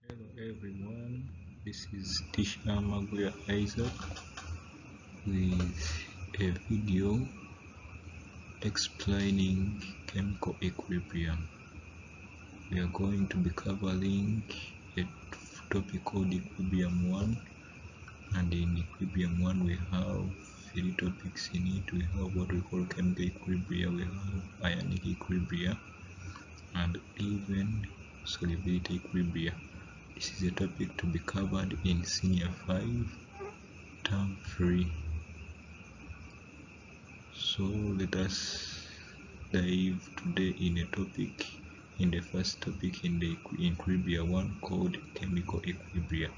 Hello everyone, this is Tisha Maguya Isaac with a video explaining chemical equilibrium. We are going to be covering a topic called equilibrium 1, and in equilibrium 1 we have 3 topics in it. We have what we call chemical equilibria, we have ionic equilibria, and even solubility equilibria. This is a topic to be covered in Senior 5, Term 3. So let us dive today in the first topic in the equilibria 1 called chemical equilibria.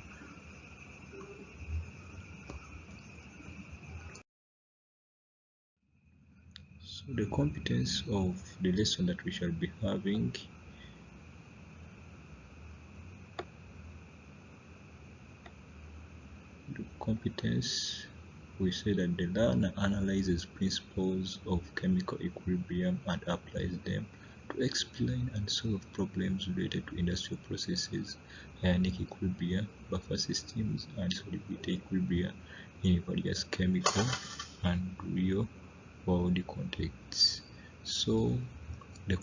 So the competence of the lesson that we shall be having we say that the learner analyzes principles of chemical equilibrium and applies them to explain and solve problems related to industrial processes, ionic equilibria, buffer systems, and solubility equilibria in various chemical and real world contexts. So the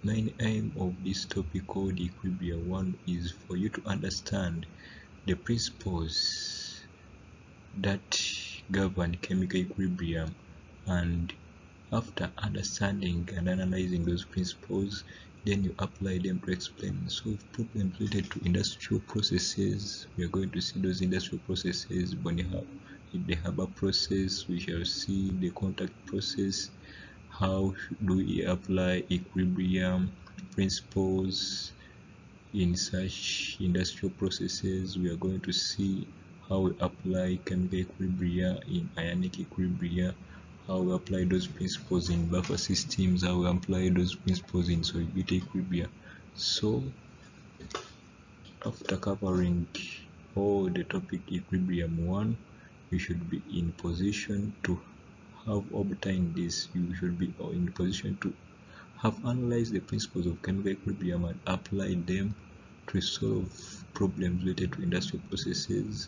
main aim of this topic called equilibria 1 is for you to understand the principles that govern chemical equilibrium, and after understanding and analyzing those principles, then you apply them to explain and solve problems related to industrial processes. We are going to see those industrial processes. When you have the Haber process, we shall see the contact process. How do we apply equilibrium principles in such industrial processes? We are going to see how we apply chemical equilibria in ionic equilibria, how we apply those principles in buffer systems, how we apply those principles in solubility equilibria. So after covering all the topic equilibrium 1, you should be in position to have obtained this. You should be in position to have analyzed the principles of chemical equilibrium and applied them to solve problems related to industrial processes.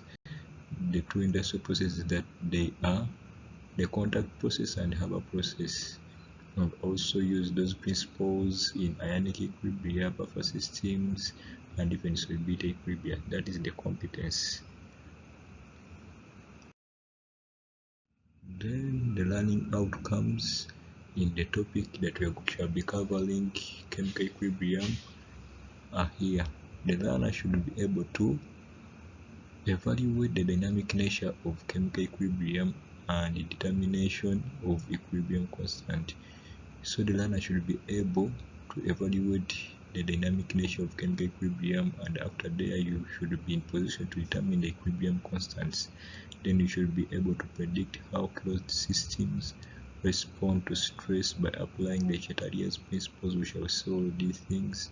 The two industrial processes that they are the contact process and Haber process, and also use those principles in ionic equilibria, buffer systems, and even solubility equilibria. That is the competence. Then the learning outcomes in the topic that we shall be covering, chemical equilibrium, are here. The learner should be able to evaluate the dynamic nature of chemical equilibrium and the determination of equilibrium constant. So the learner should be able to evaluate the dynamic nature of chemical equilibrium, and after there you should be in position to determine the equilibrium constants. Then you should be able to predict how closed systems respond to stress by applying the Chatelier's principles. We shall solve these things.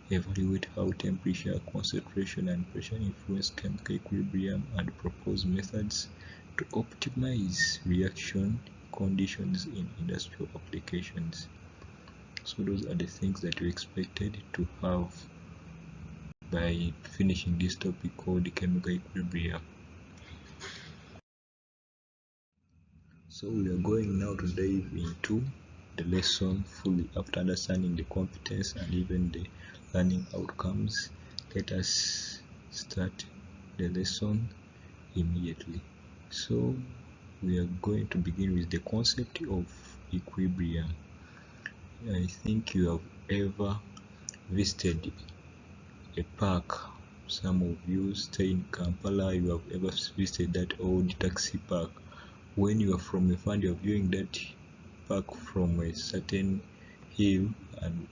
Evaluate how temperature, concentration, and pressure influence chemical equilibrium, and propose methods to optimize reaction conditions in industrial applications. So those are the things that you expected to have by finishing this topic called the chemical equilibrium. So we are going now to dive into the lesson fully. After understanding the competence and even the learning outcomes, let us start the lesson immediately. So we are going to begin with the concept of equilibrium. I think you have ever visited a park. Some of you stay in Kampala, you have ever visited that old taxi park. When you are from a fund, you are viewing that park from a certain hill and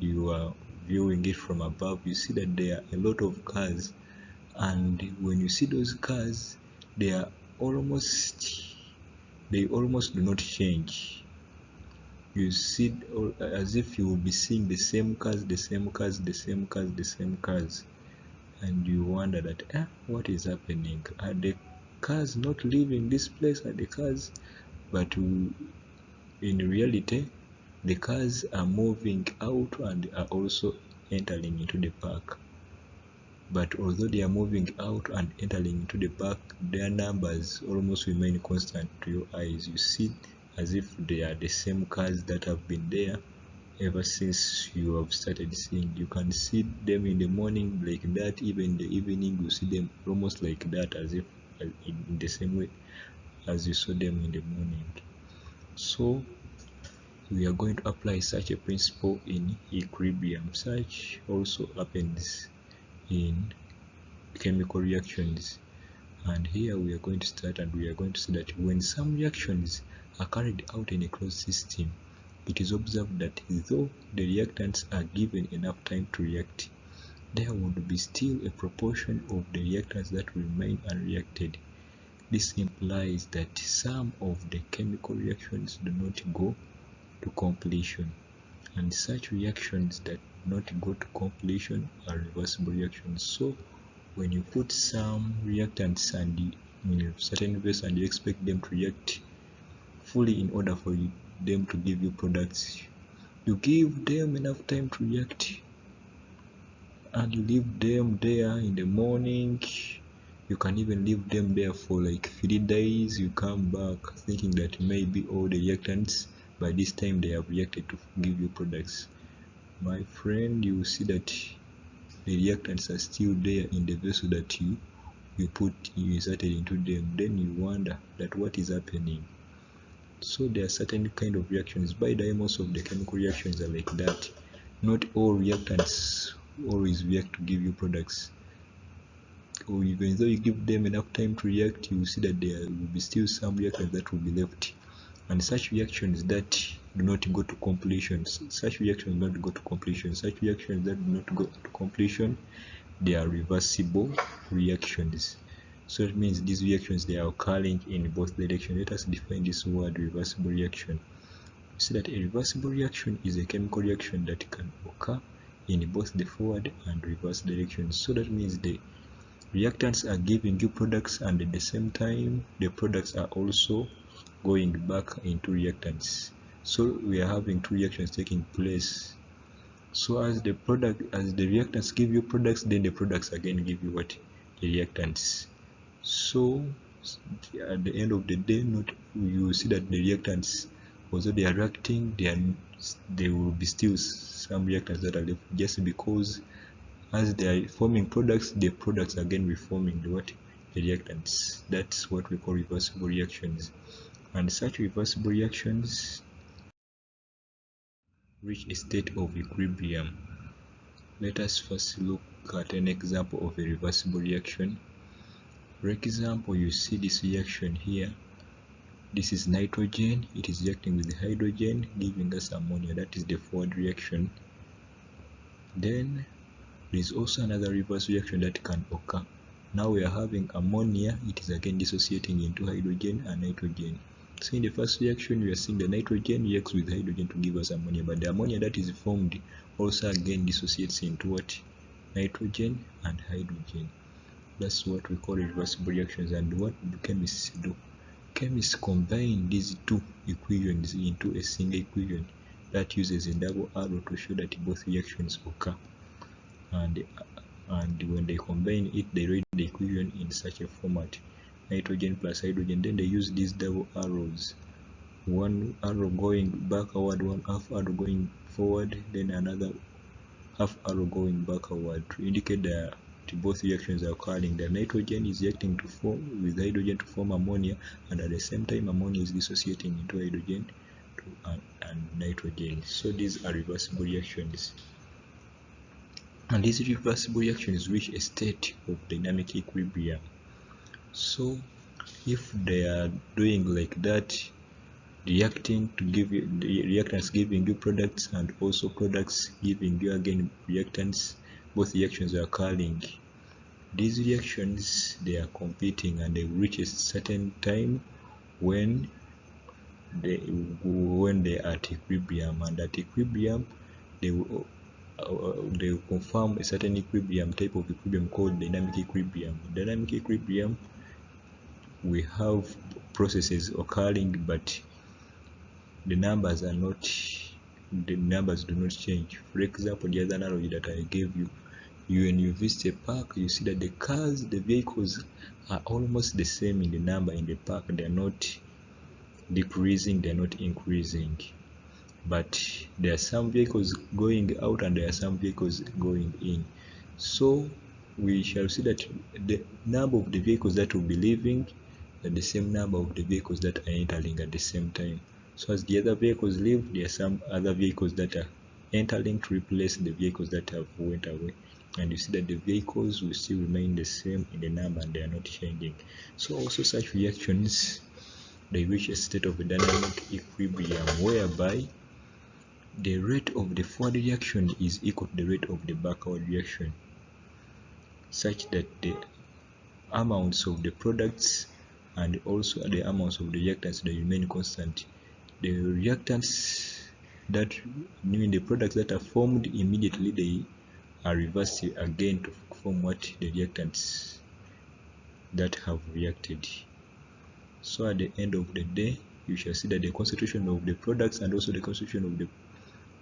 you are viewing it from above. You see that there are a lot of cars, and when you see those cars, they almost do not change. You see as if you will be seeing the same cars, and you wonder that what is happening? Are the cars not leaving this place? Are the cars? But in reality, The cars are moving out and are also entering into the park. But although they are moving out and entering into the park, their numbers almost remain constant to your eyes. You see as if they are the same cars that have been there ever since you have started seeing. You can see them in the morning like that, even in the evening you see them almost like that, as if in the same way as you saw them in the morning. So we are going to apply such a principle in equilibrium. Such also happens in chemical reactions, and here we are going to start, and we are going to see that when some reactions are carried out in a closed system, it is observed that though the reactants are given enough time to react, there would be still a proportion of the reactants that remain unreacted. This implies that some of the chemical reactions do not go to completion, and such reactions that do not go to completion are reversible reactions. So when you put some reactants and in a certain vessel and you expect them to react fully in order for them to give you products, you give them enough time to react and you leave them there in the morning. You can even leave them there for like 3 days. You come back thinking that maybe all the reactants by this time they have reacted to give you products. My friend, you will see that the reactants are still there in the vessel that you inserted into them. Then you wonder that what is happening. So there are certain kind of reactions. By the way, most of the chemical reactions are like that. Not all reactants always react to give you products. Or even though you give them enough time to react, you will see that there will be still some reactants that will be left. And such reactions that do not go to completion, such reactions do not go to completion, such reactions that do not go to completion, they are reversible reactions. So it means these reactions, they are occurring in both directions. Let us define this word reversible reaction. You see that a reversible reaction is a chemical reaction that can occur in both the forward and reverse directions. So that means the reactants are giving you products, and at the same time the products are also going back into reactants. So we are having two reactions taking place. So as the reactants give you products, then the products again give you what? The reactants. So at the end of the day, you see that the reactants, although they are reacting, there will be still some reactants that are left, just because as they are forming products, the products again reforming the reactants. That's what we call reversible reactions. And such reversible reactions reach a state of equilibrium. Let us first look at an example of a reversible reaction. For example, you see this reaction here. This is nitrogen. It is reacting with hydrogen, giving us ammonia. That is the forward reaction. Then there is also another reverse reaction that can occur. Now we are having ammonia. It is again dissociating into hydrogen and nitrogen. So in the first reaction, we are seeing the nitrogen reacts with hydrogen to give us ammonia, but the ammonia that is formed also again dissociates into what? Nitrogen and hydrogen. That's what we call reversible reactions. And what do chemists do? Chemists combine these two equations into a single equation that uses a double arrow to show that both reactions occur. And when they combine it, they write the equation in such a format: nitrogen plus hydrogen. Then they use these double arrows, one arrow going backward, one half arrow going forward, then another half arrow going backward, to indicate that both reactions are occurring. The nitrogen is reacting with hydrogen to form ammonia, and at the same time ammonia is dissociating into hydrogen and nitrogen. So these are reversible reactions. And these reversible reactions reach a state of dynamic equilibrium. So if they are doing like that, reacting to give you the reactants giving you products, and also products giving you again reactants, both reactions are occurring. These reactions, they are competing, and they reach a certain time when they are at equilibrium, and at equilibrium they will confirm a certain equilibrium, type of equilibrium called dynamic equilibrium. Dynamic equilibrium, we have processes occurring, but the numbers are not the numbers do not change. For example, the other analogy that I gave you, when you visit a park, you see that the cars, the vehicles are almost the same in the number in the park. They are not decreasing, they are not increasing. But there are some vehicles going out and there are some vehicles going in. So we shall see that the number of the vehicles that will be leaving are the same number of the vehicles that are entering at the same time. So as the other vehicles leave, there are some other vehicles that are entering to replace the vehicles that have went away. And you see that the vehicles will still remain the same in the number and they are not changing. So also such reactions, they reach a state of dynamic equilibrium whereby the rate of the forward reaction is equal to the rate of the backward reaction, such that the amounts of the products and also the amounts of the reactants, they remain constant. The reactants that mean the products that are formed immediately, they are reversed again to form what the reactants that have reacted. So at the end of the day, you shall see that the concentration of the products and also the concentration of the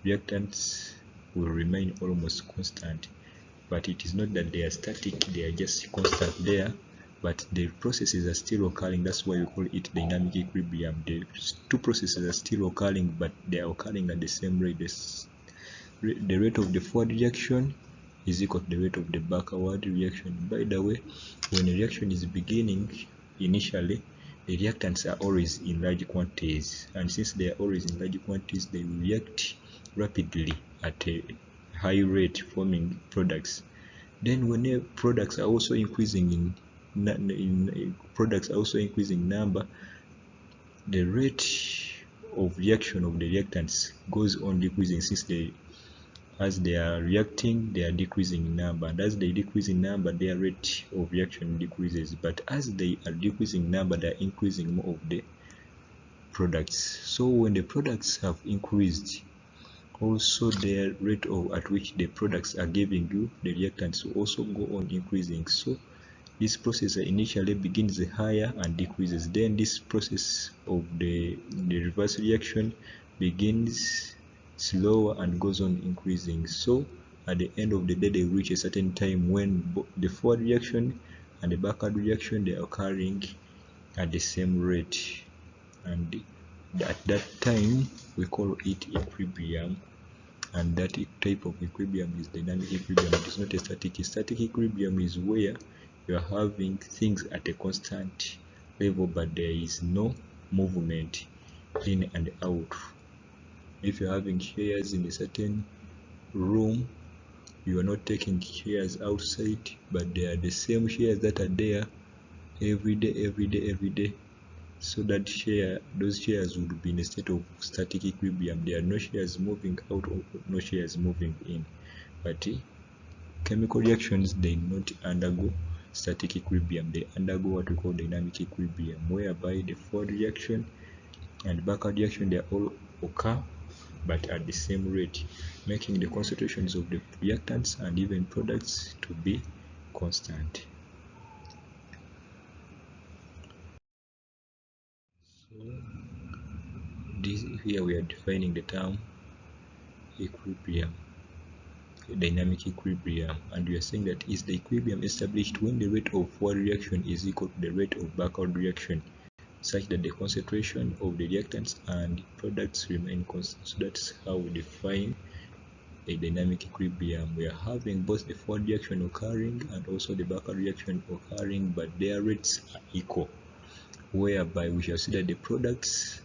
reactants will remain almost constant. But it is not that they are static, they are just constant there, but the processes are still occurring. That's why we call it dynamic equilibrium. The two processes are still occurring, but they are occurring at the same rate. The rate of the forward reaction is equal to the rate of the backward reaction. By the way, when a reaction is beginning initially, the reactants are always in large quantities, and since they are always in large quantities, they will react rapidly at a high rate, forming products. Then when products are also increasing number, the rate of reaction of the reactants goes on decreasing, since as they are reacting, they are decreasing in number, and as they decrease in number, their rate of reaction decreases. But as they are decreasing in number, they are increasing more of the products. So when the products have increased, also the rate at which the products are giving you the reactants will also go on increasing. So this process initially begins higher and decreases. Then this process of the reverse reaction begins slower and goes on increasing. So at the end of the day, they reach a certain time when the forward reaction and the backward reaction, they are occurring at the same rate, and at that time we call it equilibrium. And that type of equilibrium is dynamic equilibrium. It is not a static. A static equilibrium is where you are having things at a constant level, but there is no movement in and out. If you're having chairs in a certain room, you are not taking chairs outside, but they are the same chairs that are there every day. So that those chairs would be in a state of static equilibrium. There are no chairs moving out or no chairs moving in. But chemical reactions, they not undergo static equilibrium. They undergo what we call dynamic equilibrium, whereby the forward reaction and backward reaction, they all occur but at the same rate, making the concentrations of the reactants and even products to be constant. Here we are defining the term equilibrium, dynamic equilibrium, and we are saying that is the equilibrium established when the rate of forward reaction is equal to the rate of backward reaction, such that the concentration of the reactants and products remain constant. So that's how we define a dynamic equilibrium. We are having both the forward reaction occurring and also the backward reaction occurring, but their rates are equal, whereby we shall see that the products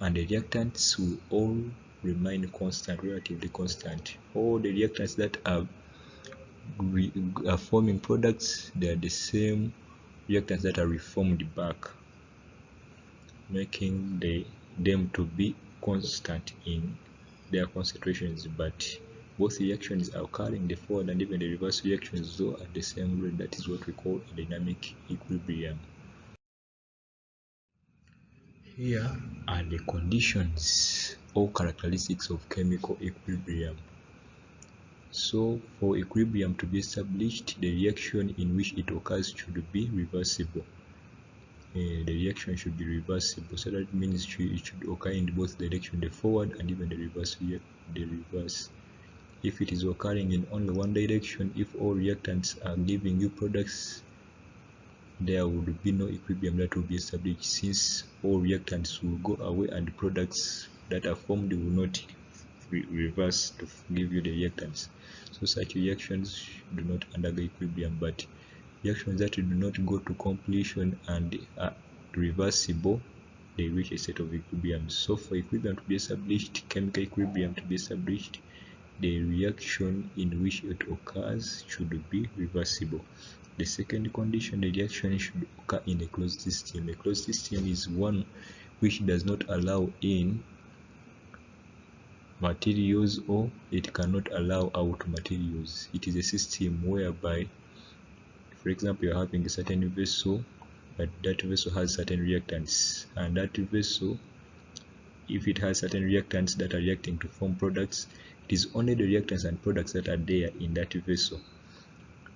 and the reactants will all remain constant, relatively constant. All the reactants that are forming products, they are the same reactants that are reformed back, making them to be constant in their concentrations, but both reactions are occurring, the forward and even the reverse reactions, though at the same rate. That is what we call a dynamic equilibrium. Here are the conditions or characteristics of chemical equilibrium. So for equilibrium to be established, the reaction in which it occurs should be reversible. the reaction should be reversible. So that means it should occur in both direction, the forward and even the reverse. If it is occurring in only one direction, if all reactants are giving you products, there would be no equilibrium that will be established, since all reactants will go away and products that are formed will not reverse to give you the reactants. So such reactions do not undergo equilibrium, but reactions that do not go to completion and are reversible, they reach a state of equilibrium. So for equilibrium to be established, chemical equilibrium to be established, the reaction in which it occurs should be reversible. The second condition, the reaction should occur in a closed system. A closed system is one which does not allow in materials, or it cannot allow out materials. It is a system whereby, for example, you're having a certain vessel, but that vessel has certain reactants, and that vessel, if it has certain reactants that are reacting to form products, it is only the reactants and products that are there in that vessel,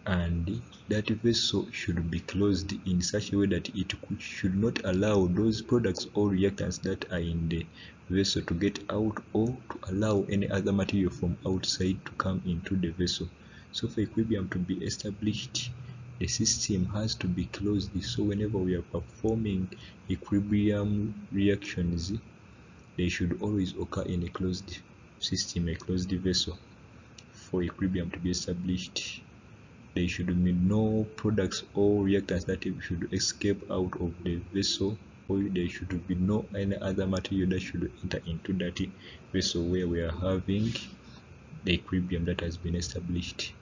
and that vessel should be closed in such a way that it should not allow those products or reactants that are in the vessel to get out, or to allow any other material from outside to come into the vessel. So for equilibrium to be established, the system has to be closed. So whenever we are performing equilibrium reactions, they should always occur in a closed system, a closed vessel. For equilibrium to be established, there should be no products or reactants that should escape out of the vessel, or there should be no any other material that should enter into that vessel where we are having the equilibrium that has been established.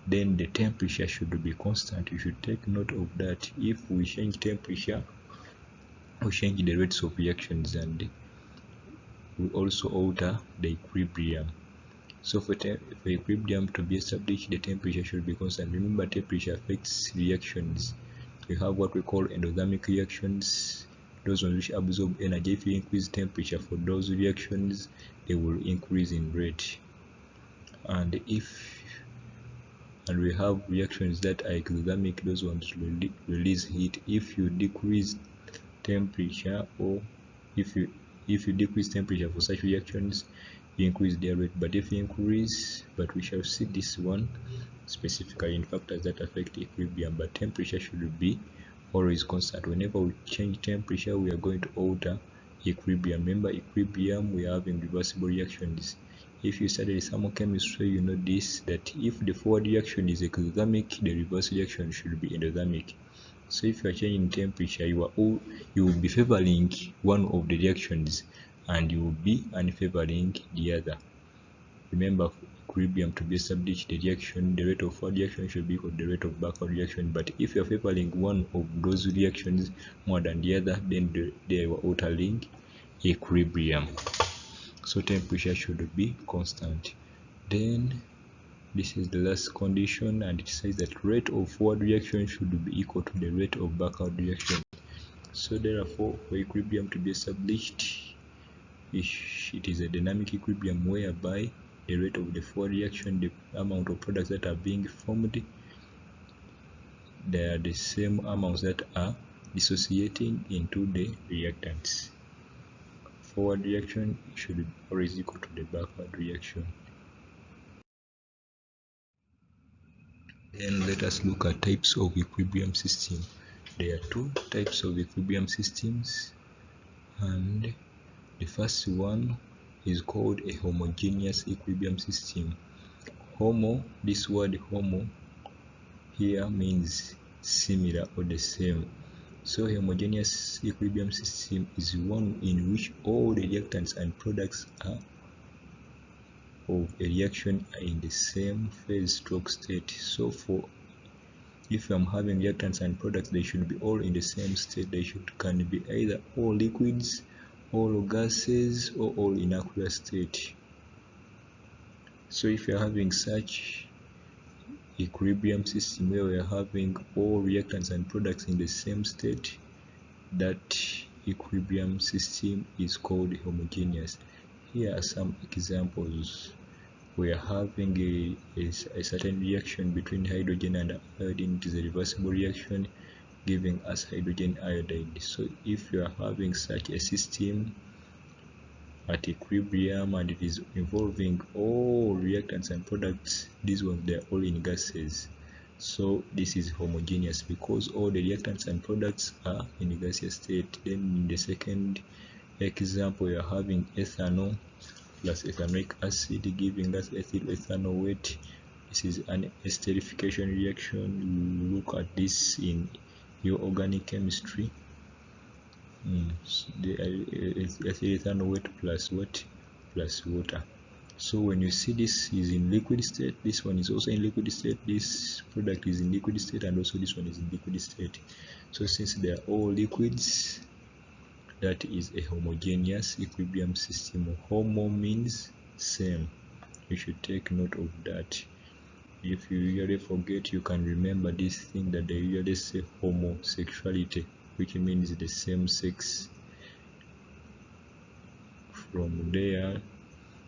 Then the temperature should be constant. You should take note of that. If we change temperature, we change the rates of reactions, and we also alter the equilibrium. So for equilibrium to be established, the temperature should be constant. Remember, temperature affects reactions. We have what we call endothermic reactions, those ones which absorb energy. If you increase temperature for those reactions, they will increase in rate. And we have reactions that are exothermic, those ones release heat. If you decrease temperature, or if you decrease temperature for such reactions, you increase their rate. But if you increase, but we shall see this one specifically in factors that affect equilibrium, but temperature should be always constant. Whenever we change temperature, we are going to alter equilibrium. Remember, equilibrium, we are having reversible reactions. If you studied thermochemistry, you know this, that if the forward reaction is exothermic, the reverse reaction should be endothermic. So if you are changing temperature, you will be favoring one of the reactions and you will be unfavoring the other. Remember, for equilibrium to be established, the rate of forward reaction should be equal to the rate of backward reaction. But if you are favoring one of those reactions more than the other, then they were altering equilibrium. So temperature should be constant. Then this is the last condition, and it says that rate of forward reaction should be equal to the rate of backward reaction. So therefore, for equilibrium to be established, it is a dynamic equilibrium whereby the rate of the forward reaction, the amount of products that are being formed, they are the same amounts that are dissociating into the reactants. Forward reaction should be always equal to the backward reaction. Then let us look at types of equilibrium system. There are two types of equilibrium systems, and the first one is called a homogeneous equilibrium system. This word homo here means similar or the same. So homogeneous equilibrium system is one in which all the reactants and products of a reaction are in the same phase stroke state. So if I'm having reactants and products, they should be all in the same state. They can be either all liquids, all gases, or all in aqueous state. So if you're having such equilibrium system where we are having all reactants and products in the same state, that equilibrium system is called homogeneous. Here are some examples. We are having a certain reaction between hydrogen and iodine. It is a reversible reaction. giving us hydrogen iodide. So if you are having such a system at equilibrium and it is involving all reactants and products, these ones they are all in gases. So this is homogeneous because all the reactants and products are in gaseous state. Then in the second example, you are having ethanol plus ethanoic acid giving us ethyl ethanol wet. This is an esterification reaction. You look at this in your organic chemistry. The ethyl ethanol wet plus what? Plus water. So when you see this is in liquid state, this one is also in liquid state, this product is in liquid state, and also this one is in liquid state. So since they are all liquids, that is a homogeneous equilibrium system. Homo means same. You should take note of that. If you usually forget, you can remember this thing that they usually say homosexuality, which means the same sex. From there,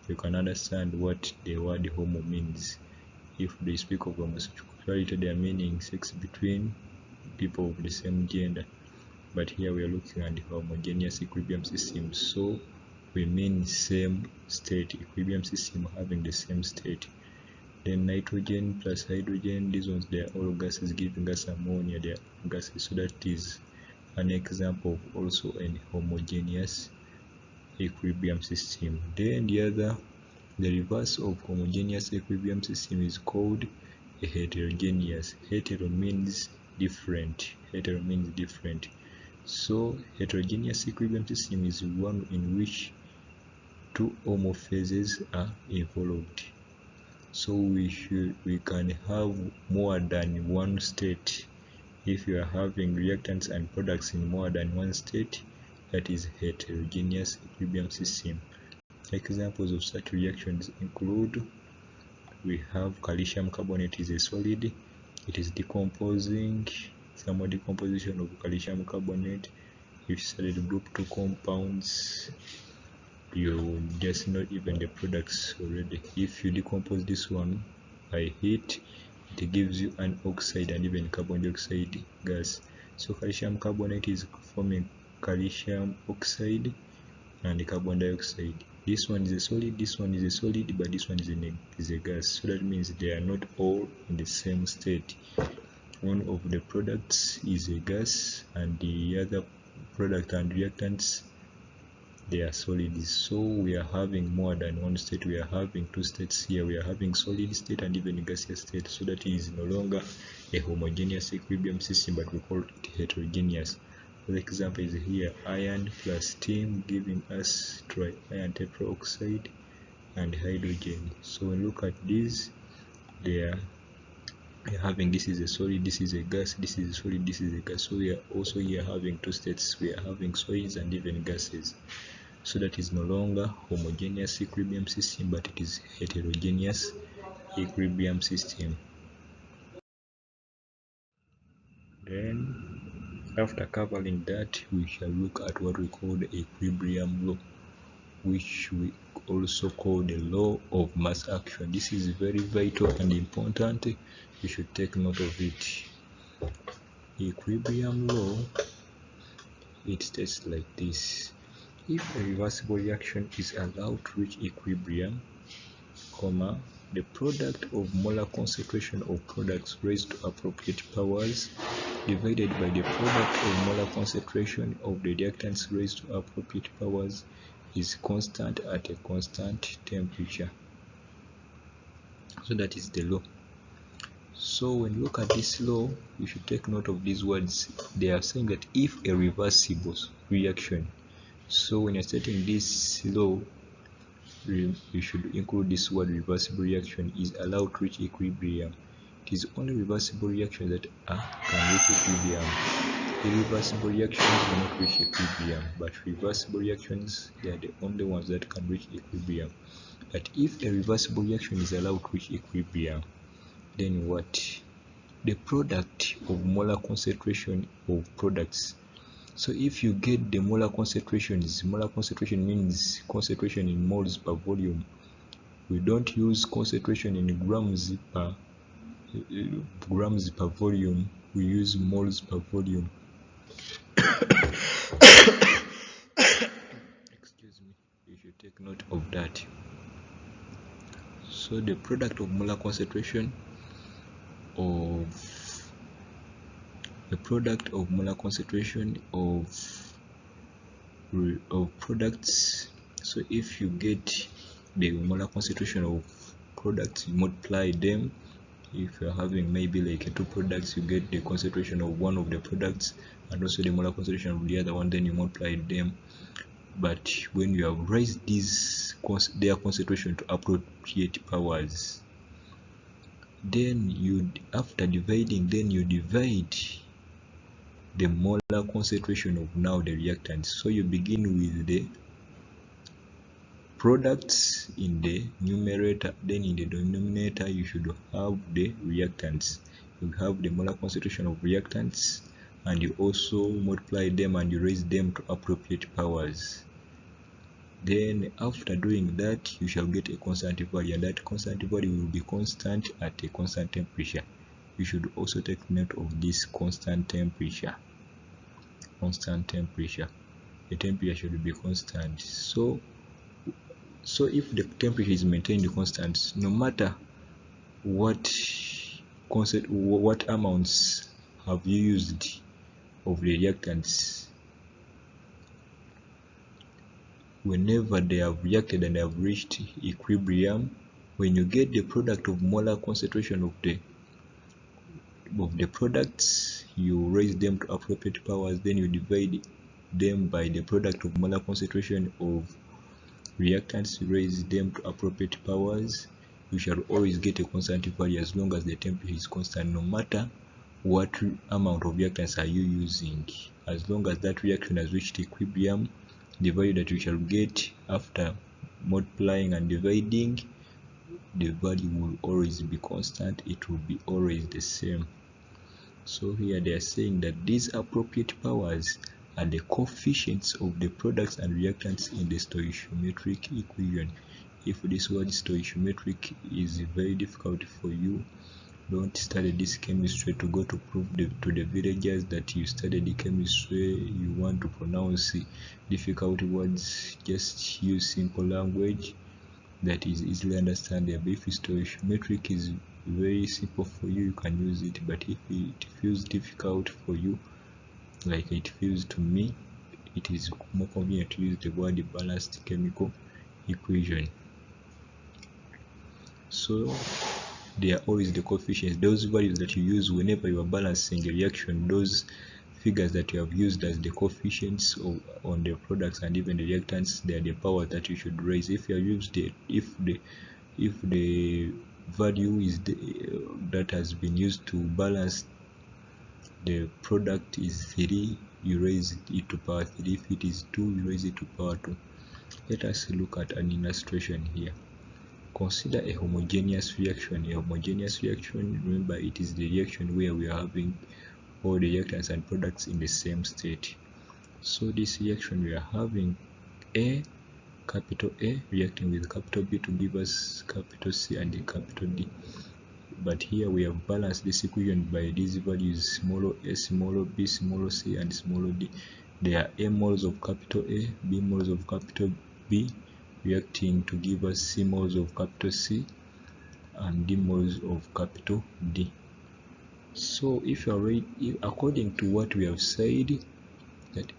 you can understand what the word homo means. If they speak of homosexuality, they are meaning sex between people of the same gender. But here we are looking at the homogeneous equilibrium system. So we mean same state, equilibrium system having the same state. Then nitrogen plus hydrogen, these ones they are all gases giving us ammonia, they are gases. So that is an example of also a homogeneous equilibrium system. Then the reverse of homogeneous equilibrium system is called a heterogeneous. Hetero means different. Hetero means different. So heterogeneous equilibrium system is one in which two homophases are involved. So we can have more than one state. If you are having reactants and products in more than one state, that is heterogeneous equilibrium system. Examples of such reactions include, we have calcium carbonate is a solid, it is decomposing, thermodecomposition of calcium carbonate. If you studied group 2 compounds, you just know even the products already. If you decompose this one by heat, it gives you an oxide and even carbon dioxide gas. So calcium carbonate is forming calcium oxide and carbon dioxide. This one is a solid, this one is a solid, but this one is a gas. So that means they are not all in the same state. One of the products is a gas and the other product and reactants, they are solids. So we are having more than one state. We are having two states here. We are having solid state and even gaseous state. So that is no longer a homogeneous equilibrium system, but we call it heterogeneous. For example is here iron plus steam giving us tri-iron tetraoxide and hydrogen. So when we look at these, they are having, this is a solid, this is a gas, this is a solid, this is a gas. So we are also here having two states. We are having solids and even gases. So that is no longer homogeneous equilibrium system, but it is heterogeneous equilibrium system. Then after covering that, we shall look at what we call the equilibrium law, which we also call the law of mass action. This is very vital and important. You should take note of it. The equilibrium law, it states like this: if a reversible reaction is allowed to reach equilibrium, the product of molar concentration of products raised to appropriate powers divided by the product of molar concentration of the reactants raised to appropriate powers is constant at a constant temperature. So that is the law. So when you look at this law, you should take note of these words. They are saying that if a reversible reaction, so when you're stating this law, you should include this word reversible reaction is allowed to reach equilibrium. It is only reversible reactions that can reach equilibrium. Irreversible reactions cannot reach equilibrium, but reversible reactions, they are the only ones that can reach equilibrium. But if a reversible reaction is allowed to reach equilibrium, then what? The product of molar concentration of products. So if you get the molar concentrations, molar concentration means concentration in moles per volume. We don't use concentration in grams per volume. we use moles per volume. Excuse me, you should take note of that. So the product of molar concentration of products. So if you get the molar concentration of products, you multiply them. If you're having maybe like two products, you get the concentration of one of the products and also the molar concentration of the other one, then you multiply them. But when you have raised their concentration to appropriate powers, then after dividing, then you divide the molar concentration of now the reactants. So you begin with the products in the numerator, then in the denominator you should have the reactants. You have the molar concentration of reactants, and you also multiply them and you raise them to appropriate powers. Then after doing that, you shall get a constant value, and that constant value will be constant at a constant temperature. You should also take note of this constant temperature. The temperature should be constant. So if the temperature is maintained constant, no matter what amounts have you used of the reactants, whenever they have reacted and have reached equilibrium, when you get the product of molar concentration of the products, you raise them to appropriate powers, then you divide them by the product of molar concentration of reactants, you raise them to appropriate powers. You shall always get a constant value as long as the temperature is constant, no matter what amount of reactants are you using. As long as that reaction has reached equilibrium, the value that you shall get after multiplying and dividing, the value will always be constant. It will be always the same. So here they are saying that these appropriate powers are the coefficients of the products and reactants in the stoichiometric equation. If this word stoichiometric is very difficult for you, don't study this chemistry to go to prove to the villagers that you studied the chemistry. You want to pronounce difficult words, just use simple language that is easily understandable. If stoichiometric is very simple for you, you can use it, but if it feels difficult for you, like it feels to me, it is more convenient to use the word balanced chemical equation. So they are always the coefficients, those values that you use whenever you are balancing a reaction, those figures that you have used as the coefficients on the products and even the reactants, they are the power that you should raise. If you have used if the value is that has been used to balance the product is 3, you raise it to power 3. If it is 2, you raise it to power 2. Let us look at an illustration here. Consider a homogeneous reaction. A homogeneous reaction, remember, it is the reaction where we are having all the reactants and products in the same state. So this reaction, we are having capital A reacting with capital B to give us capital C and capital D. But here we have balanced this equation by these values: small a, small b, small c, and small d. There are A moles of capital A, B moles of capital B reacting to give us C moles of capital C and D moles of capital D. So if you are according to what we have said, that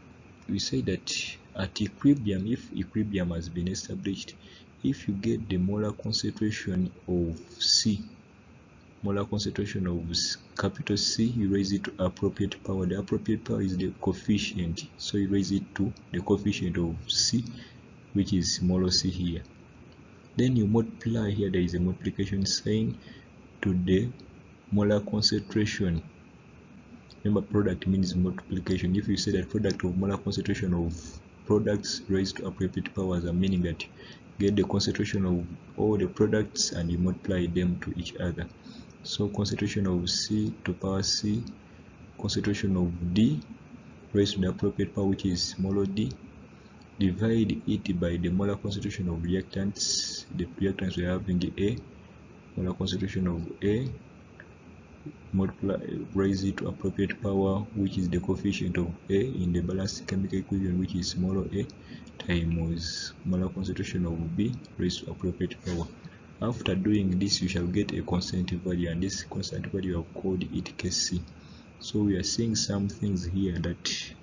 we say that at equilibrium, if equilibrium has been established, if you get the molar concentration of C, molar concentration of capital C, you raise it to appropriate power. The appropriate power is the coefficient, so you raise it to the coefficient of C, which is small c here. Then you multiply here, there is a multiplication sign to the molar concentration. Remember, product means multiplication. If you say that product of molar concentration of products raised to appropriate powers, meaning that you get the concentration of all the products and you multiply them to each other. So concentration of C to power C, concentration of D raised to the appropriate power, which is small d, divide it by the molar concentration of reactants. The reactants we are having the A, molar concentration of A raise it to appropriate power, which is the coefficient of A in the balanced chemical equation, which is small a, times molar concentration of B raised to appropriate power. After doing this, you shall get a constant value, and this constant value I've called it Kc. So we are seeing some things here that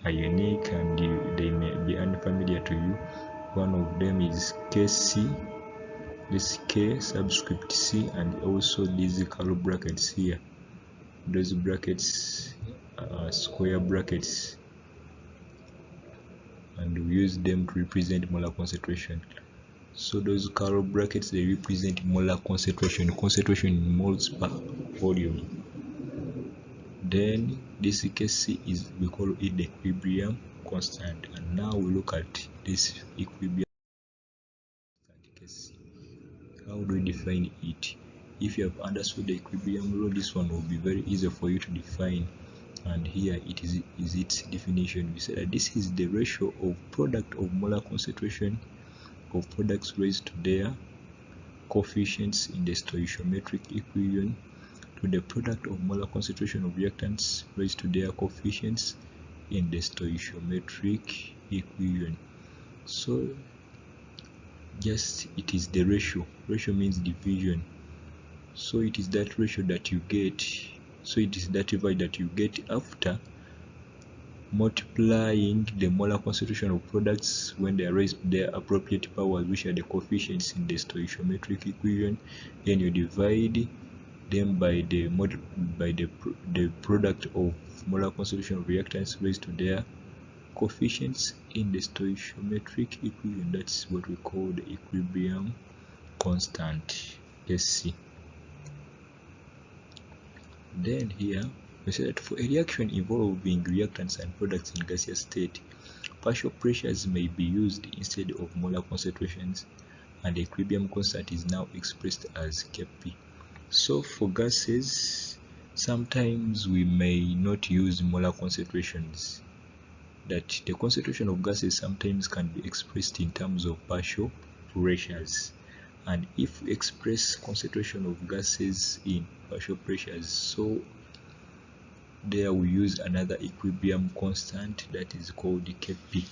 are unique and they may be unfamiliar to you. One of them is Kc, this K subscript C, and also these curly brackets here. Those brackets are square brackets, and we use them to represent molar concentration. So those curly brackets, they represent molar concentration in moles per volume. Then this Kc is, we call it the equilibrium constant, and now we look at this equilibrium constant Kc. How do we define it? If you have understood the equilibrium law, this one will be very easy for you to define. And here it is its definition. We say that this is the ratio of product of molar concentration of products raised to their coefficients in the stoichiometric equation to the product of molar concentration of reactants raised to their coefficients in the stoichiometric equation. So just it is the ratio. Ratio means division. So it is that ratio that you get. So it is that divide that you get after multiplying the molar concentration of products when they are raised to their appropriate powers, which are the coefficients in the stoichiometric equation. Then you divide them by the product of molar concentration of reactants raised to their coefficients in the stoichiometric equation. That's what we call the equilibrium constant, Sc. Then here we say that for a reaction involving reactants and products in gaseous state, partial pressures may be used instead of molar concentrations, and the equilibrium constant is now expressed as Kp. So for gases, sometimes we may not use molar concentrations. That the concentration of gases sometimes can be expressed in terms of partial pressures. And if we express concentration of gases in partial pressures, so there we use another equilibrium constant that is called Kp.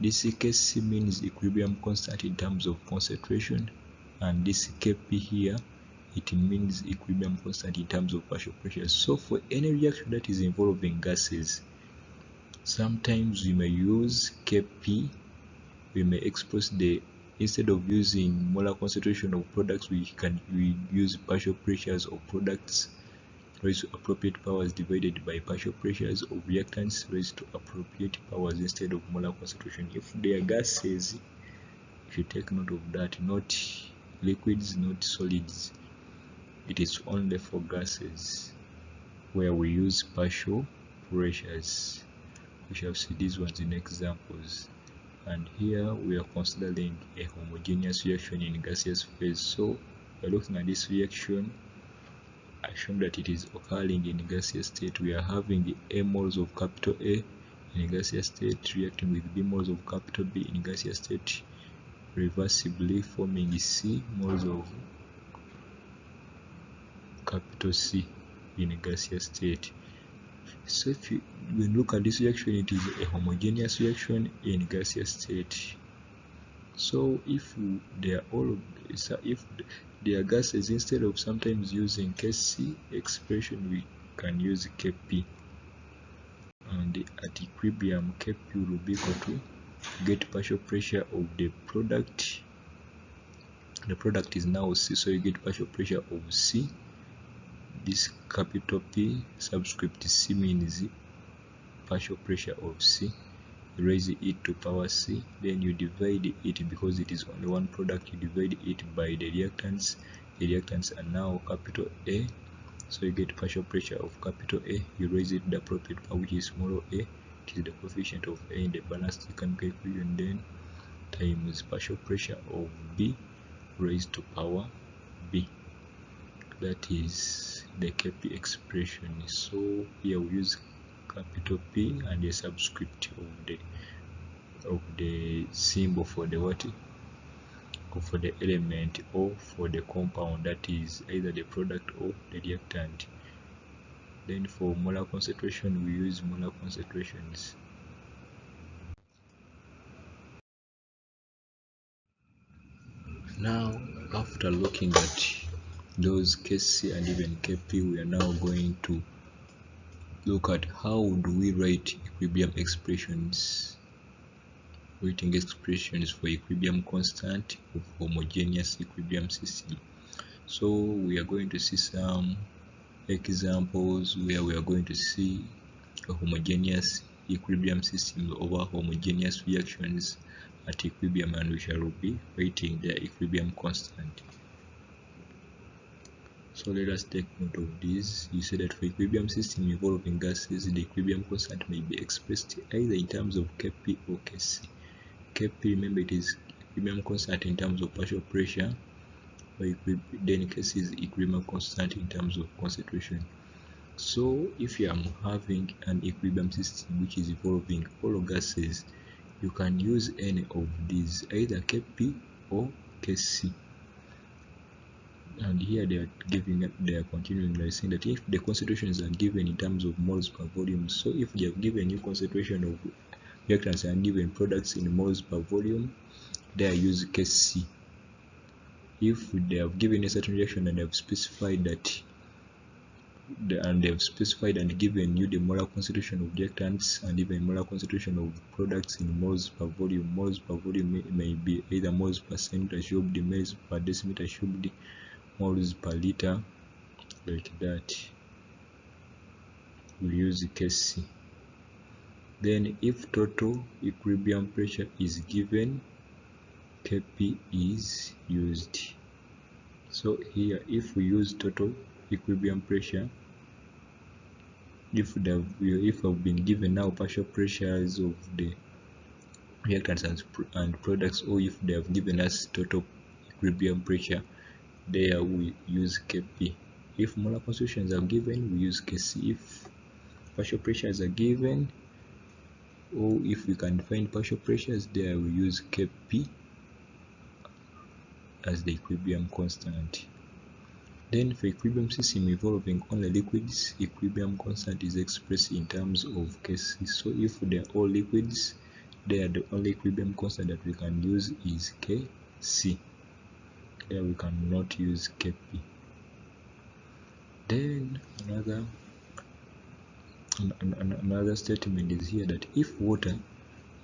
This Kc means equilibrium constant in terms of concentration, and this Kp here, it means equilibrium constant in terms of partial pressures. So for any reaction that is involving gases, sometimes we may use Kp. We may express the, instead of using molar concentration of products, we use partial pressures of products raised to appropriate powers divided by partial pressures of reactants raised to appropriate powers instead of molar concentration. If they are gases, if you take note of that, not liquids, not solids, it is only for gases where we use partial pressures. We shall see these ones in examples. And here we are considering a homogeneous reaction in gaseous phase. So by looking at this reaction, I shown that it is occurring in gaseous state. We are having A moles of capital A in gaseous state reacting with B moles of capital B in gaseous state, reversibly forming C moles of capital C in gaseous state. So if we look at this reaction, it is a homogeneous reaction in gaseous state. So if they are if they are gases, instead of sometimes using Kc expression, we can use Kp, and at equilibrium Kp will be equal to get partial pressure of the product. The product is now C, so you get partial pressure of C. This capital P subscript C means partial pressure of C. Raise it to power C, then you divide it, because it is only one product, you divide it by the reactants. The reactants are now capital A, so you get partial pressure of capital A. You raise it to the appropriate power, which is small a, it is the coefficient of A in the balanced chemical equation, then times partial pressure of B raised to power B. That is the Kp expression. So here we use capital P and a subscript of the symbol for the what, or for the element, or for the compound, that is either the product or the reactant. Then for molar concentration, we use molar concentrations. Now, after looking at those Kc and even Kp, we are now going to look at how do we write equilibrium expressions, writing expressions for equilibrium constant of homogeneous equilibrium system. So we are going to see some examples where we are going to see a homogeneous equilibrium system over homogeneous reactions at equilibrium, and we shall be writing their equilibrium constant. So let us take note of this. You say that for equilibrium system involving gases, the equilibrium constant may be expressed either in terms of Kp or Kc. Kp, remember, it is equilibrium constant in terms of partial pressure, then Kc is equilibrium constant in terms of concentration. So if you are having an equilibrium system which is involving all gases, you can use any of these, either Kp or Kc. And here they are continuing by saying that if the concentrations are given in terms of moles per volume, so if they have given you concentration of reactants and given products in moles per volume, they use Kc. If they have given a certain reaction and they have specified that and given you the molar concentration of reactants and even molar concentration of products in moles per volume. Moles per volume may be either moles per centimeter cubed, moles per decimeter cubed, moles per liter, like that. We use Kc. Then if total equilibrium pressure is given, Kp is used. So here, if we use total equilibrium pressure, if I've been given now partial pressures of the reactants and products, or if they have given us total equilibrium pressure, there we use Kp. If molar concentrations are given, we use Kc. If partial pressures are given, or if we can find partial pressures, there we use Kp as the equilibrium constant. Then for equilibrium system involving only liquids, equilibrium constant is expressed in terms of Kc. So if they are all liquids, the only equilibrium constant that we can use is Kc. There we cannot use Kp. Then another statement is here that if water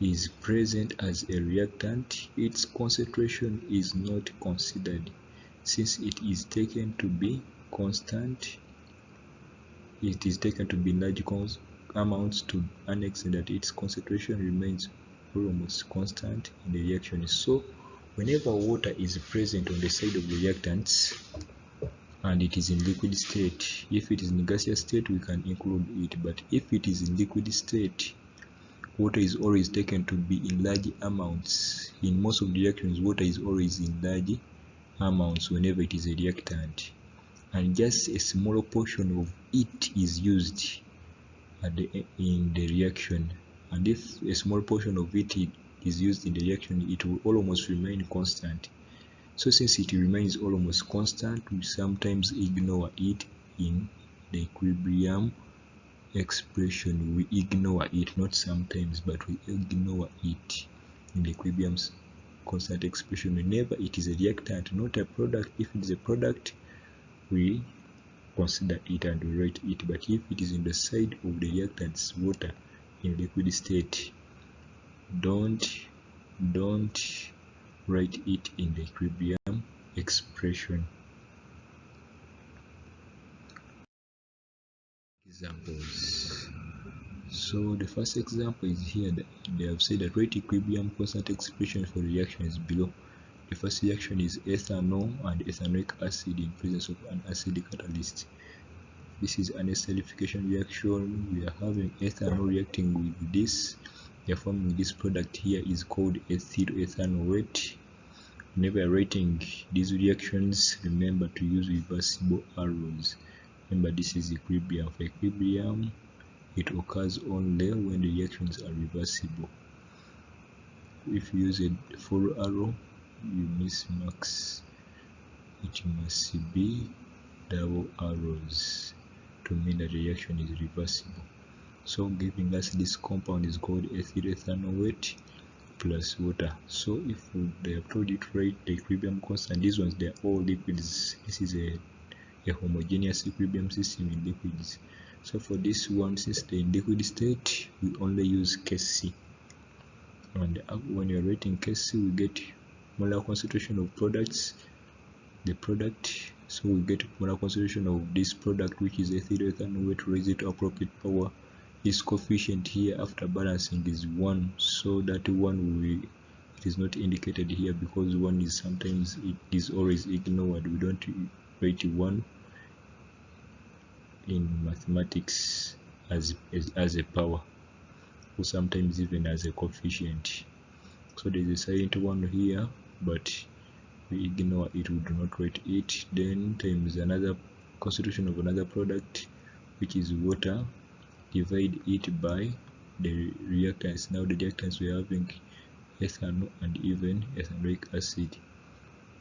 is present as a reactant, its concentration is not considered, since it is taken to be constant. It is taken to be large amounts to an extent that its concentration remains almost constant in the reaction. So whenever water is present on the side of the reactants and it is in liquid state, if it is in gaseous state we can include it, but if it is in liquid state, water is always taken to be in large amounts. In most of the reactions, water is always in large amounts whenever it is a reactant, and just a small portion of it is used in the reaction. And if a small portion of it is used in the reaction, it will almost remain constant. So since it remains almost constant, we sometimes ignore it in the equilibrium expression. We ignore it, not sometimes, but we ignore it in the equilibrium constant expression whenever it is a reactant, not a product. If it is a product, we consider it and we write it, but if it is in the side of the reactants, water in liquid state, don't write it in the equilibrium expression. Examples. So the first example is here that they have said that write equilibrium constant expression for reactions below. The first reaction is ethanol and ethanoic acid in presence of an acid catalyst. This is an esterification reaction. We are having ethanol reacting with this. They are forming this product here is called ethyl ethanoate. Whenever you're writing these reactions, remember to use reversible arrows. Remember, this is equilibrium. For equilibrium, it occurs only when the reactions are reversible. If you use a full arrow, you miss marks. It must be double arrows. to mean that the reaction is reversible. So giving us this compound is called ethyl ethanoate plus water. So if they have told you to write the equilibrium constant, these ones they are all liquids. This is a homogeneous equilibrium system in liquids. So for this one, since they're in liquid state, we only use Kc. And when you're writing Kc, we get molar concentration of products, the product. So we get molar concentration of this product, which is ethyl ethanoate raised to appropriate power. This coefficient here after balancing is 1, so that one it is not indicated here because 1 is sometimes it is always ignored. We don't write 1 in mathematics as a power, or sometimes even as a coefficient. So there is a silent one here, but we ignore it, we do not write it. Then times another concentration of another product, which is water, divide it by the reactants. Now the reactants we are having ethanol and even ethanoic acid.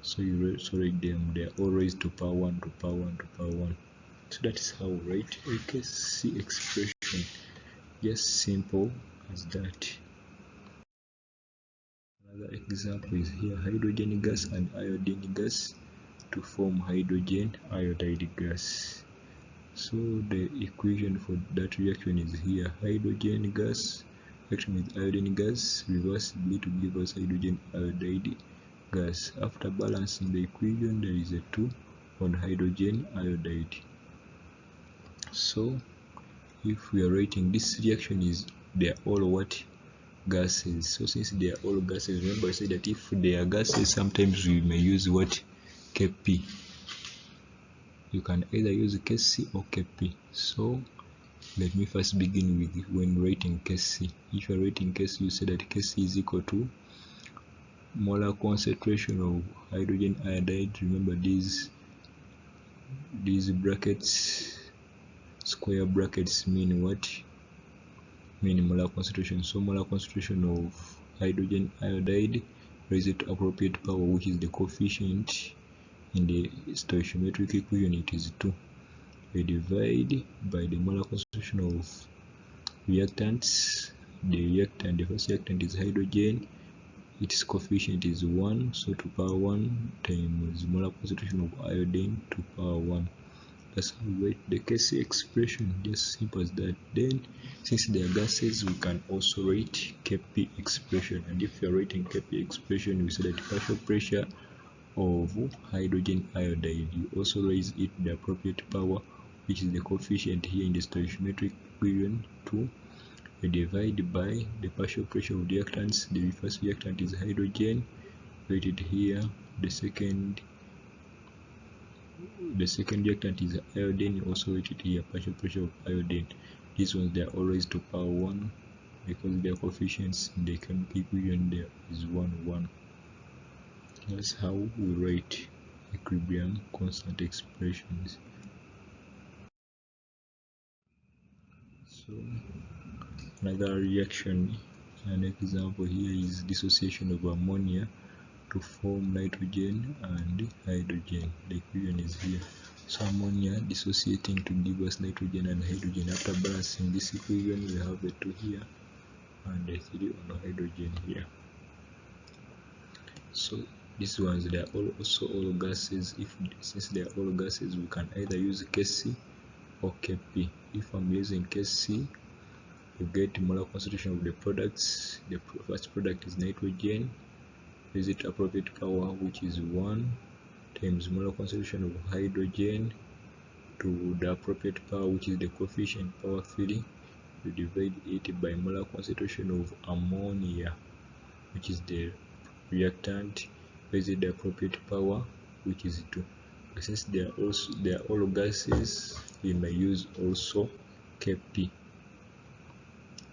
So you write them, they are all raised to power 1 to power 1 to power 1. So that is how we write a Kc expression. Just simple as that. Another example is here, hydrogen gas and iodine gas to form hydrogen iodide gas. So the equation for that reaction is here, hydrogen gas reaction with iodine gas reversibly to give us hydrogen iodide gas. After balancing the equation, there is a 2 on hydrogen iodide. So if we are writing this reaction is, they are all what? Gases. So since they are all gases, remember I said that if they are gases, sometimes we may use what? Kp. You can either use Kc or Kp. So let me first begin with when writing Kc. If you are writing Kc, you say that Kc is equal to molar concentration of hydrogen iodide. Remember these brackets, square brackets mean what? Mean molar concentration. So molar concentration of hydrogen iodide raised to appropriate power, which is the coefficient in the stoichiometric equation, it is 2. We divide by the molar concentration of reactants. The first reactant is hydrogen, its coefficient is 1, so to power 1 times molar concentration of iodine to power 1. That's how we write the Kc expression, just simple as that. Then since they are gases, we can also write Kp expression. And if you are writing Kp expression, we say that partial pressure of hydrogen iodide, you also raise it to the appropriate power, which is the coefficient here in the stoichiometric equation 2. We divide by the partial pressure of reactants. The first reactant is hydrogen, rated here. The second reactant is iodine, also rated here, partial pressure of iodine. These ones, they are always to power 1 because their coefficients in the chemical equation there is 1 1. That's how we write equilibrium constant expressions. So another reaction, an example here is dissociation of ammonia to form nitrogen and hydrogen. The equation is here. So ammonia dissociating to give us nitrogen and hydrogen. After balancing this equation, we have a 2 here and a 3 on hydrogen here. So these ones, they are also all gases. Since they are all gases, we can either use Kc or Kp. If I'm using Kc, you get molar concentration of the products. The first product is nitrogen, raise it to appropriate power, which is 1, times molar concentration of hydrogen to the appropriate power, which is the coefficient power 3. You divide it by molar concentration of ammonia, which is the reactant, raise it the appropriate power, which is 2. But since they are all gases, we may use also Kp.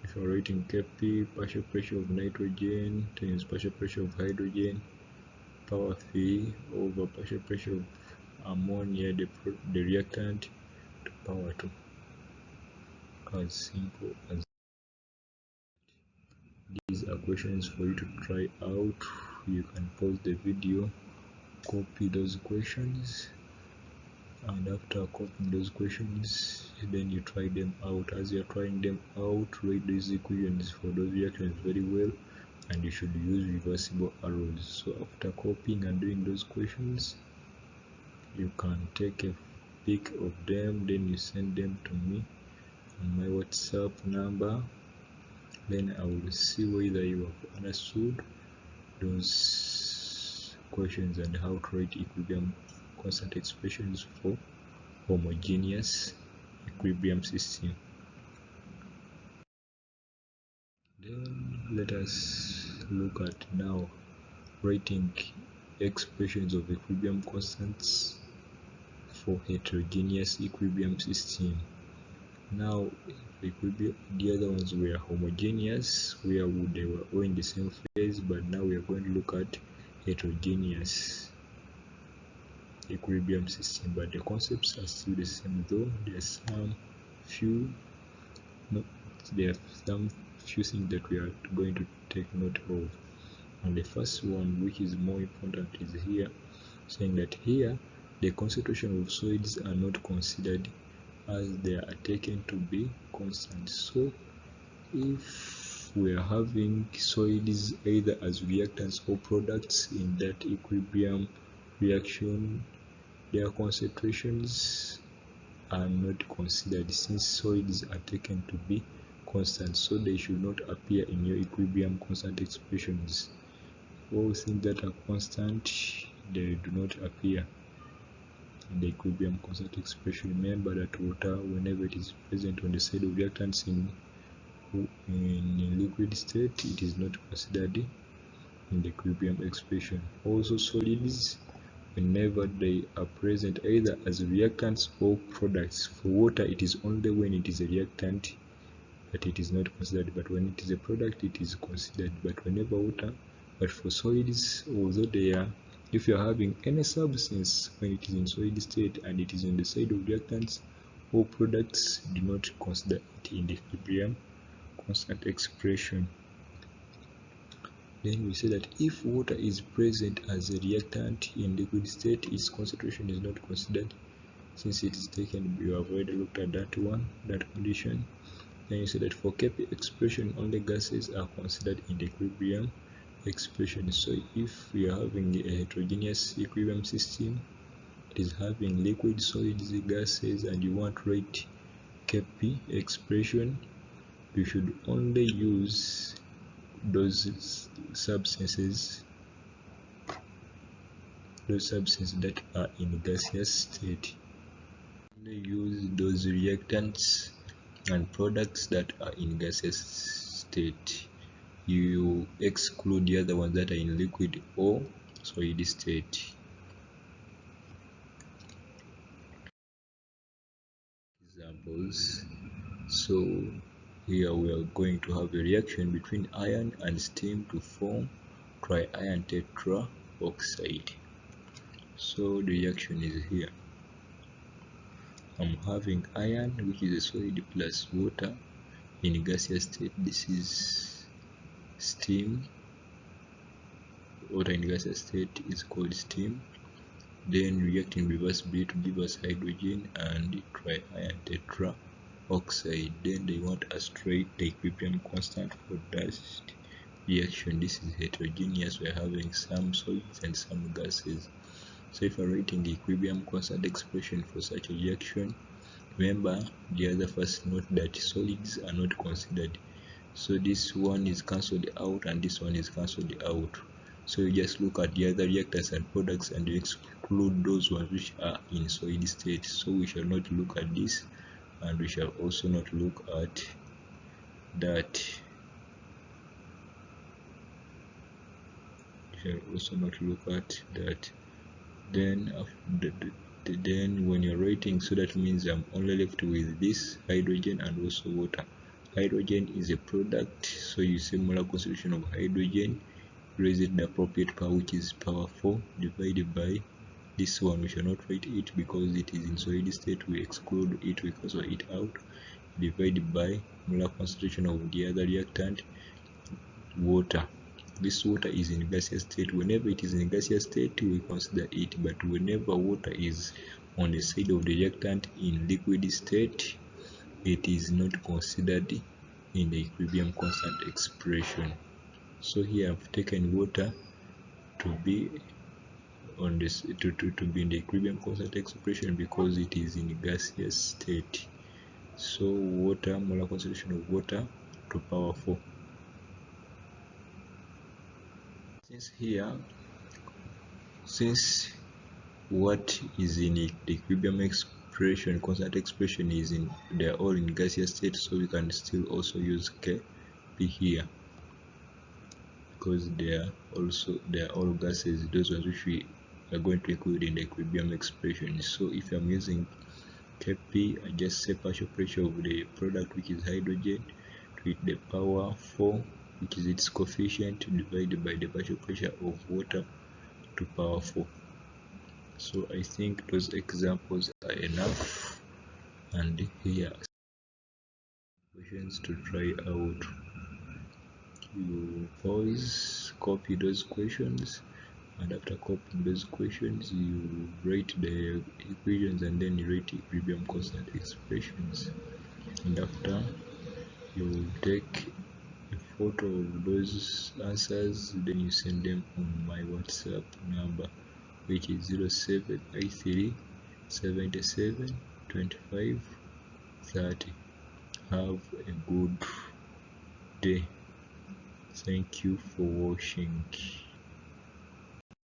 If you are writing Kp, partial pressure of nitrogen times partial pressure of hydrogen, power 3 over partial pressure of ammonia, the reactant, to power 2. As simple as these are questions for you to try out. You can pause the video, copy those questions, and after copying those questions, then you try them out. As you're trying them out, write these equations for those reactions very well, and you should use reversible arrows. So after copying and doing those questions, you can take a pic of them, then you send them to me on my WhatsApp number. Then I will see whether you have understood those questions and how to write equilibrium constant expressions for homogeneous equilibrium system. Then let us look at now writing expressions of equilibrium constants for heterogeneous equilibrium system. Now the other ones were homogeneous, where they were all in the same phase, but now we are going to look at heterogeneous equilibrium system, but the concepts are still the same, though there are some few things that we are going to take note of. And the first one, which is more important, is here, saying that here the concentration of solids are not considered, as they are taken to be constant. So if we are having solids either as reactants or products in that equilibrium reaction, their concentrations are not considered, since solids are taken to be constant, so they should not appear in your equilibrium constant expressions. All things that are constant, they do not appear in the equilibrium constant expression. Remember that water, whenever it is present on the side of reactants in liquid state, it is not considered in the equilibrium expression. Also solids, whenever they are present either as reactants or products. For water, it is only when it is a reactant that it is not considered, but when it is a product, it is considered. But for solids, although they are, if you are having any substance when it is in solid state and it is on the side of reactants or products, do not consider it in the equilibrium constant expression. Then we say that if water is present as a reactant in liquid state, its concentration is not considered, since it is taken. We have already looked at that condition. Then you say that for Kp expression, only gases are considered in the equilibrium expression. So if we are having a heterogeneous equilibrium system, it is having liquid, solids, gases, and you want to write Kp expression, you should only use those substances that are in gaseous state. Only use those reactants and products that are in gaseous state. You exclude the other ones that are in liquid or solid state. Examples. So here we are going to have a reaction between iron and steam to form tri-iron tetraoxide. So the reaction is here. I'm having iron, which is a solid, plus water in gaseous state. This is steam. Water in gaseous state is called steam. Then reacting reversibly to give us hydrogen and tri-iron tetraoxide. Then they want us to write the equilibrium constant for that reaction. This is heterogeneous. We are having some solids and some gases. So if we're writing the equilibrium constant expression for such a reaction, remember the other first note that solids are not considered. So this one is cancelled out and this one is cancelled out. So you just look at the other reactants and products and you exclude those ones which are in solid state. So we shall not look at this, and we shall also not look at that. Then when you're writing, so that means I'm only left with this hydrogen and also water. Hydrogen is a product, so you say molar concentration of hydrogen, raise it the appropriate power, which is power 4, divided by this one. We shall not write it because it is in solid state. We exclude it, we cancel it out, divided by molar concentration of the other reactant, water. This water is in gaseous state. Whenever it is in gaseous state, we consider it, but whenever water is on the side of the reactant in liquid state, it is not considered in the equilibrium constant expression. So here I've taken water to be on this to be in the equilibrium constant expression because it is in gaseous state. So water, molar concentration of water to power 4. Since what is in the equilibrium expression, constant expression, is in, they are all in gaseous state, so we can still also use Kp here because they are all gases, those ones which we are going to include in the equilibrium expression. So if I'm using Kp, I just say partial pressure of the product, which is hydrogen, to the power 4, which is its coefficient, divided by the partial pressure of water to power 4. So I think those examples are enough, and here are questions to try out. You pause, copy those questions, and after copying those questions you write the equations and then you write equilibrium constant expressions, and after you take a photo of those answers, then you send them on my WhatsApp number, which is 0783 77 25 30. Have a good day. Thank you for watching.